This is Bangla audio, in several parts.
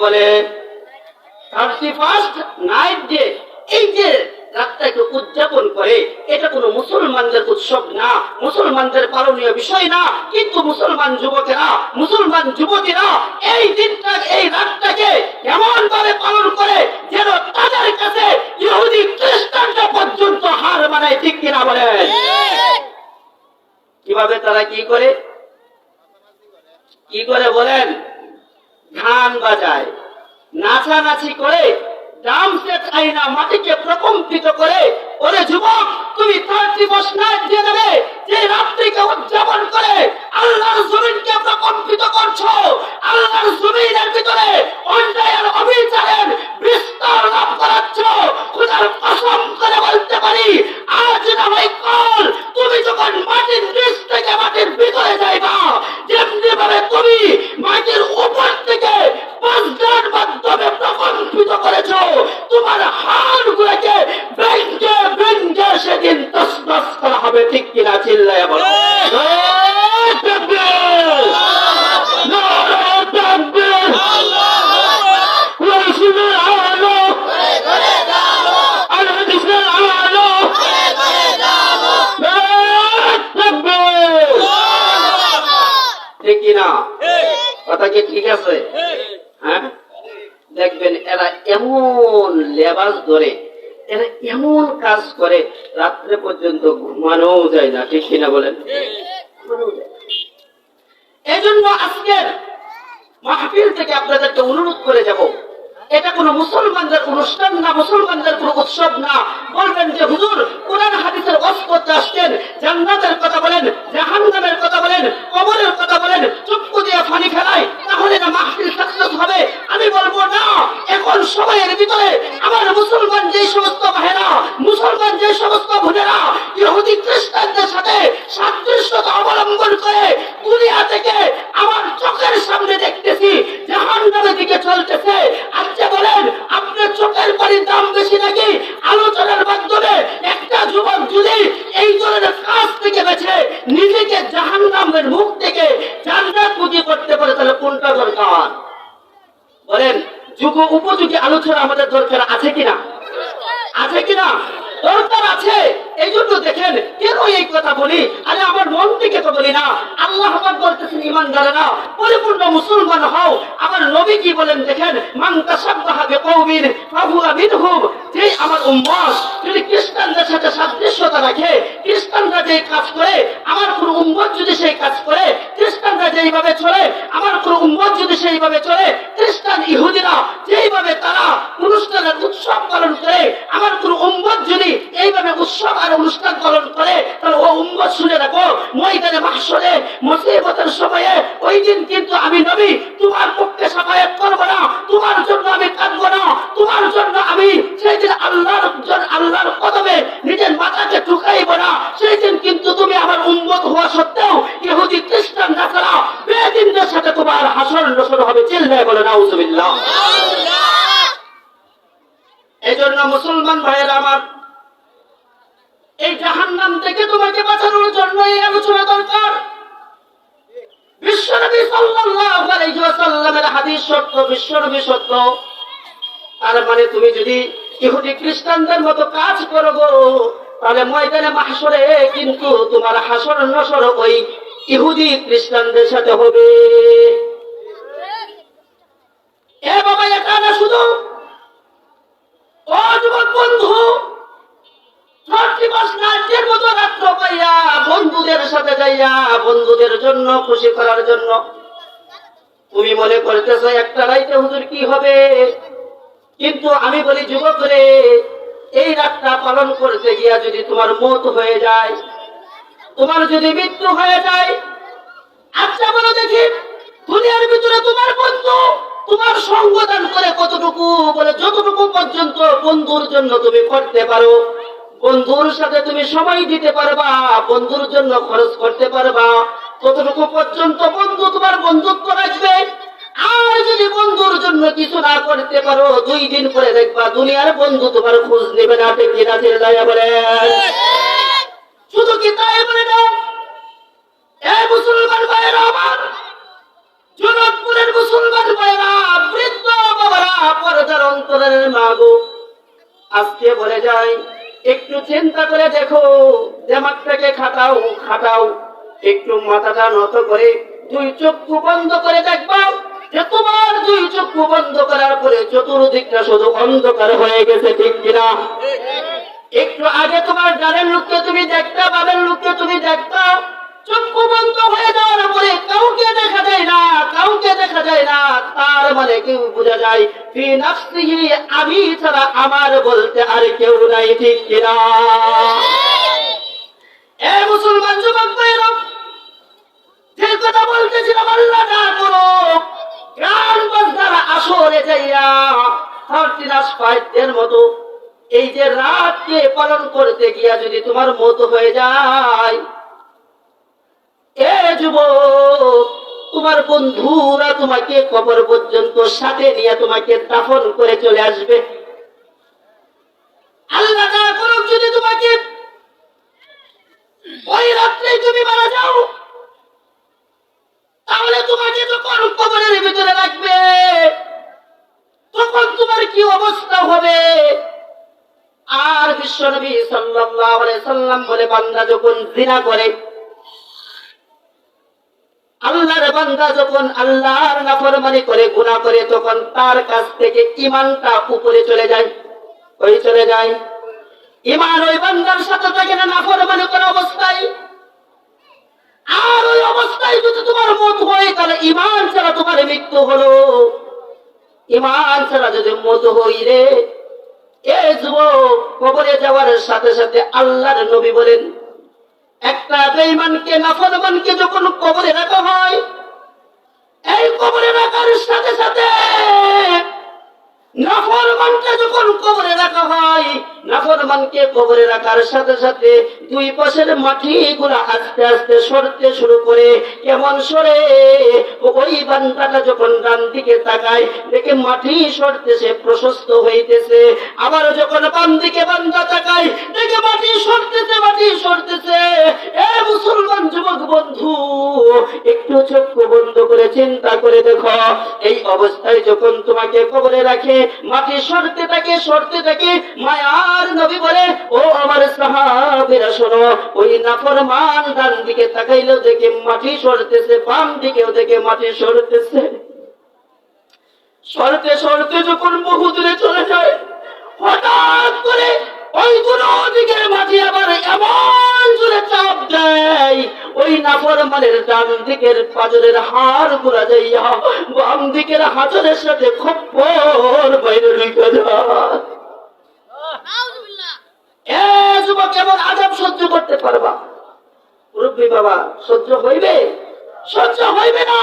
বলে 31st নাইট ডে, এই যে রাতটাকে উদযাপন করে, এটা কোনো মুসলমানদের উৎসব না, মুসলমানদের পালনীয় বিষয় না। কিন্তু মুসলমান যুবকেরা, মুসলমান যুবতীরা এই দিনটা, এই রাতটাকে এমন ভাবে পালন করে যেন তাদের কাছে ইহুদি খ্রিস্টানরা পর্যন্ত হার মানায়। ঠিক কিনা বলেন? কিভাবে তারা কি করে বলেন? গান বাজায়, নাচানাচি করে, ড্রাম সেট আইনা মাটিকে প্রকম্পিত করে। ওরে যুবক, তুমি 31st নাইট দিয়ে দেবে, যে রাত্রিকে উদযাপন করে আল্লাহর জমিনকে প্রকম্পিত করছো, আল্লাহর জমিনের ভিতরে অন্যায় আর অবিচারের বিস্তার লাভ করাচ্ছ। খোদার কসম করে বলতে পারি, আজ না হয় কাল তুমি যখন মাটির নিচ থেকে মাটির ভিতরে যাইবা, যেমনি ভাবে তুমি মাটির উপর থেকে পাঁচটার মাধ্যমে প্রকম্পিত করেছো, তোমার হাড় গুলোকে ভেঙ্গে ভেঙ্গে সেদিন তছনছ করা হবে। ঠিক কিনা? চিল্লায় বলো। ঠিক কিনা? কথা কি ঠিক আছে? হ্যাঁ, দেখবেন এরা এমন লেবাস ধরে, এরা এমন কাজ করে, রাত্রে পর্যন্ত ঘুমানো যায় না। ঠিক কিনা বলেন? এই জন্য আজকের মাহফিল থেকে আপনাদেরকে অনুরোধ করে যাব, এটা কোন মুসলমানদের অনুষ্ঠান না, মুসলমানদের কোন উৎসব না। বলবেন যে হুজুর কোরআন হাদিসের ওয়াজ করতে আসছেন, জান্নাতের কথা বলেন, জাহান্নামের কথা বলেন, কবরের কথা বলেন, চক্ষু দিয়ে পানি ফেলায়, তাহলে না মাহফিল সাকসেস হবে? আমি বলবো না। এখন সময়ের ভিতরে আমার মুসলমান যে সমস্ত ভাইরা, মুসলমান যে সমস্ত বোনেরা ইহুদি খ্রিস্টানদের সাথে সাদৃশ্যতা অবলম্বন করে দুনিয়া থেকে আমার চোখের সামনে দেখতেছি জাহান্নামের দিকে চলতেছে, আচ্ছা বলেন আপনার চোখের পানির দাম বেশি নাকি আলোচনার মাধ্যমে একটা যুবক যদি এই ধরনের কাজ থেকে বেঁচে নিজেকে জাহান্নামের মুখ থেকে জান্নাতমুখী করতে পারে, তাহলে কোনটা দরকার? বলেন, যুগ উপযোগী আলোচনা আমাদের দরকার আছে কিনা? আছে কিনা? দরকার আছে। এই জন্য দেখেন কেন এই কথা বলি, আরে আমার মন থেকে তো বলি না। আল্লাহ পাক বলতেছেন ঈমানদারেরা পরিপূর্ণ মুসলমান হও। আমার নবী কি বলেন দেখেন, মান তাশাব্বাহা বিকওমিন ফাহুয়া মিনহুম। যে আমার উম্মত যদি খ্রিস্টানদের সাথে সাদৃশ্যতা রাখে, খ্রিস্টানরা যে কাজ করে আমার কোন উম্মত যদি সেই কাজ করে, খ্রিস্টানরা যেইভাবে চলে আমার কোন উম্মত যদি সেইভাবে চলে, খ্রিস্টান ইহুদিরা যেইভাবে তারা অনুষ্ঠানের উৎসব পালন করে আমার কোন উম্মত যদি এইভাবে উৎসব আর অনুষ্ঠান পালন করে, তাহলে ও উম্মত শুনে রাখো, ময়দানে মাহশরে মুসিবতের সময়ে ওই দিন কিন্তু আমি নবী তোমার পক্ষে সাফায়াত করব না, তোমার জন্য আমি কাঁদব না, তোমার জন্য আমি সেই দিন আল্লাহর কদমে নিজের মাথাকে ঠুকাইব না। সেই দিন কিন্তু তুমি আমার উম্মত হওয়া সত্ত্বেও ইহুদি খ্রিস্টান নাসারা বেদিনদের সাথে তোমার হাসর নসর হবে। চিল্লায় বলে নাউজুবিল্লাহ। এই জন্য মুসলমান ভাইয়েরা আমার, এই জাহান্নাম থেকে তোমাকে বাঁচানোর জন্য এই আলোচনা দরকার। বিশ্বনবী সাল্লাল্লাহু আলাইহি ওয়াসাল্লামের হাদিস সত্য, বিশ্বনবী সত্য। তার মানে তুমি যদি ইহুদি খ্রিস্টানদের মতো কাজ করো গো, তাহলে ময়দানে মাহশরে কিন্তু তোমার হাসর নসর ওই ইহুদি খ্রিস্টানদের সাথে হবে। এ বাবা, এটা না শুধু। ও যুবক বন্ধু, 31st নাইটের মতো রাত্র পাইয়া বন্ধুদের সাথে যাইয়া বন্ধুদের জন্য খুশি করার জন্য তুমি মনে করতেছ একটা রাইতে হুজুর কি হবে। কিন্তু আমি বলি যুবক রে, এই রাতটা পালন করতে গিয়া যদি তোমার মওত হয়ে যায়, তোমার যদি মৃত্যু হয়ে যায়, আচ্ছা বলো দেখি দুনিয়ার ভিতরে তোমার বন্ধু তোমার সঙ্গদান করে কতটুকু? বলে যতটুকু পর্যন্ত বন্ধুর জন্য তুমি করতে পারো, বন্ধুর সাথে তুমি সময় দিতে পারবা, বন্ধুর জন্য খরচ করতে পারবা, ততটুকু পর্যন্ত বন্ধু তোমার বন্ধুত্ব রাখবে। আর যদি বন্ধুর জন্য কিছু না করতে পারো, 2 দিন পরে দেখবা দুনিয়ার বন্ধু তোমার খোঁজ নেবে না। ঠিক কিনা? চিল্লায়া বলেন। শুধু কি তাই বলে না, এই মুসলমান ভাইয়েরা আমার, জনকপুরের মুসলমান ভাইয়েরা, বৃদ্ধ অন্তরের মাগো, আজকে বলে যাই, একটু চিন্তা করে দেখো, দিমাগটাকে খাটাও খাটাও, একটু মাথাটা নত করে দুই চক্ষু বন্ধ করে দেখবা যে তোমার দুই চক্ষু বন্ধ করার পরে চতুর্দিকটা শুধু অন্ধকার হয়ে গেছে, ঠিক কিনা? একটু আগে তোমার ডানের লোককে তুমি দেখতা, বামের লোককে তুমি দেখতা, চক্ষু বন্ধ হয়ে যাওয়ার পরে কাউকে দেখা যায় না, কাউকে দেখা যায় না, তার মানে কেউ বোঝা যায় ফি নাফসিহি, আমি ছাড়া আমার বলতে আর কেউ নাই, ঠিক কিনা? এ মুসলমান যুবক ভাইরা, যে কথা বলতেছিলাম, আল্লাহ না করো গান বাজনার আসরে যাইয়া 30 মতো এই যে রাতকে পালন করতে গিয়া যদি তোমার মত হয়ে যায়, এ যুবক, তোমার বন্ধুরা তোমাকে কবর পর্যন্ত সাথে নিয়ে তোমাকে দাফন করে চলে আসবে। আল্লাহ না করুক যদি তোমাকে ওই রাত্রে তুমি মারা যাও, তাহলে তোমাকে যখন কবরের ভিতরে রাখবে তখন তোমার কি অবস্থা হবে? আর বিশ্বনবী সাল্লাল্লাহু আলাইহি সাল্লাম বলে, বান্দা যখন জিনা করে, আল্লাহর বান্দা যখন আল্লাহর নাফরমানি করে, গুনাহ করে, তখন তার কাছ থেকে ঈমানটা উপরে চলে যায়। ওই চলে যায় ঈমান ওই বান্দার সাথে থাকে না নাফরমানি করা অবস্থায়। আর ওই অবস্থায় যদি তোমার মত হয়, তাহলে ঈমান ছাড়া তোমার মৃত্যু হলো। ঈমান ছাড়া যদি মত হই রে, এ যুবক, কবরে যাওয়ার সাথে সাথে আল্লাহর নবী বলেন, একটা বেঈমানকে, নাফরমানকে যখন কবরে রাখা হয়, এই কবরে রাখার সাথে সাথে নাফরমানকে যখন কবরে রাখা হয়, নাফরমানকে কবরে রাখার সাথে সাথে দুই পাশের মাটিগুলো আস্তে আস্তে সরতে শুরু করে। কেমন সরে? ওই বান্দাটা যখন ডান দিকে তাকায়, দেখে মাটি সরতেছে, প্রশস্ত হইতেছে। আবার যখন বাম দিকে বান্দা তাকায়, দেখে মাটি সরতেছে, মাটি সরতেছে। এ মুসলমান যুবক বন্ধু, একটু চক্ষু বন্ধ করে চিন্তা করে দেখো, এই অবস্থায় যখন তোমাকে কবরে রাখে, মাটি সরতে থাকে, সরতে থাকে। মায়ার নবী বলে, ও আমার সাহাবীরা শোনো, ওই নাফরমান ডান দিকে তাকাইলেও দেখে মাটি সরতেছে, বাম দিকেও দেখে মাটি সরতেছে। সরতে সরতে যখন বহু দূরে চলে যায়, হঠাৎ করে ওই দিকের মাটি আবার এমন জোরে চাপ দেয়, ওই নাফরমানের ডান দিকের পাজরের হাড় গুলা যাইয়া বাম দিকের হাজরের সাথে খপ্পর বাইরে ঢুকে যায়। এ যুবক, কেমন আযাব সহ্য করতে পারবা? মুরব্বী বাবা, সহ্য হইবে? সহ্য হইবে না।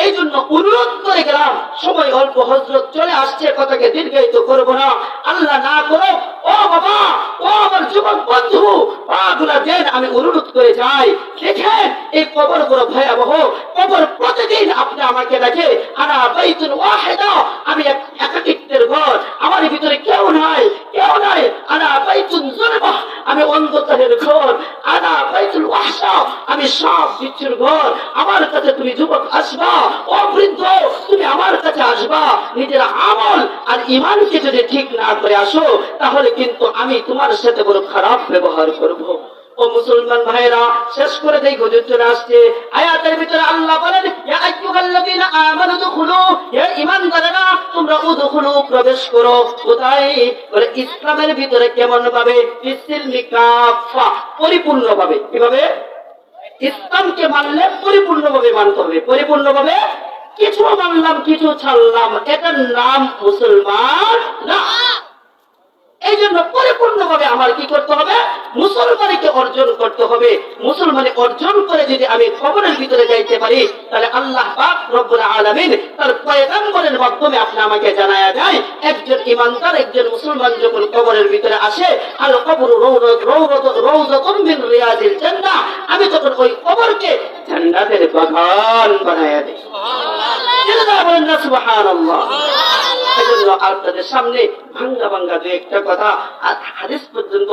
এই জন্য অনুরোধ করে গেলাম, সময় অল্প, হযরত চলে আসছে, কথাকে দীর্ঘায়িত করবো না। আল্লাহ না করো, ও বাবা, ও আমার যুবক বন্ধু, পাগুলা দেন, আমি অনুরোধ করে যাই। দেখেন এই কবর গুলো ভয়াবহ কবর। প্রতিদিন আপনি আমাকে দেখে, আনা বাইতুন ওয়াহিদা, আমি একাকিত্বের ঘর, আমার ভিতরে কেউ নাই, কেউ নাই। আনা বাইতুন যুলমা, আমি অন্ধকারের ঘর। আনা বাইতুল ওয়াহশা, আমি সাপ বিচ্ছুর ঘর। আমার কাছে তুমি যুবক আসবা, ও বৃদ্ধ তুমি আমার কাছে আসবা। নিজের আমল আর ঈমানকে যদি ঠিক না করে আসো, তাহলে কিন্তু আমি তোমার সাথে বড় খারাপ ব্যবহার করব। ও মুসলমান ভাইরা, শেষ করে দেই, হুজুর চলে আসছে। আয়াতের ভিতরে আল্লাহ বলেন, ইয়া আইয়ুহাল্লাযীনা আমানু দুখুলু, হে ঈমানদারেরা তোমরা উদখুলু, প্রবেশ করো। কোথায়? বলে ইসলামের ভিতরে। কেমন ভাবে? বিসমিল্লাহি কাফা, পরিপূর্ণভাবে। কিভাবে? ইসলামকে মানলে পরিপূর্ণভাবে মানতে হবে। পরিপূর্ণভাবে, কিছু মানলাম কিছু ছাড়লাম, এটার নাম মুসলমান না। এই জন্য পরিপূর্ণভাবে আমার কি করতে হবে? মুসলমানকে অর্জন করতে হবে। মুসলমানে অর্জন করে যদি আমি কবরের ভিতরে যাইতে পারি, তাহলে আল্লাহ পাক রব্বুল আলামিন তার পয়গম্বরের মাধ্যমে আপনি আমাকে জানায়া যায়, একজন ঈমানদার, একজন মুসলমান যখন কবরের ভিতরে আসে, আল কবরু রাউযাতুন মিন রিয়াজিল জান্নাহ, আমি তখন ওই কবরকে জান্নাতের বাগান বানায়া দেই। সুবহানাল্লাহ, সুবহানাল্লাহ। এজন্য আপনাদের সামনে ভাঙ্গা ভাঙ্গা দু একটা কথা, হাদিস পর্যন্ত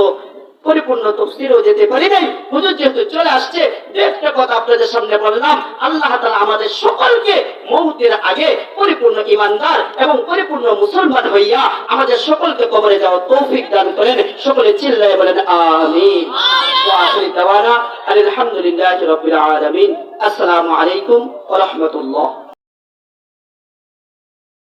পরিপূর্ণ তফসিরও যেতে পারি নাই। হুজুর যেহেতু চলে আসছে, দু একটা কথা আপনাদের সামনে বললাম। আল্লাহ তাআলা আমাদের সকলকে মৌতের আগে পরিপূর্ণ ঈমানদার এবং পরিপূর্ণ মুসলমান হইয়া আমাদের সকলকে কবরে যাওয়ার তৌফিক দান করেন। সকলে চিল্লায়ে বলেন আমিন। ওয়া আখিরু দাওয়ানা আলহামদুলিল্লাহি রাব্বিল আলামিন। আসসালামু আলাইকুম ওয়া রাহমাতুল্লাহ।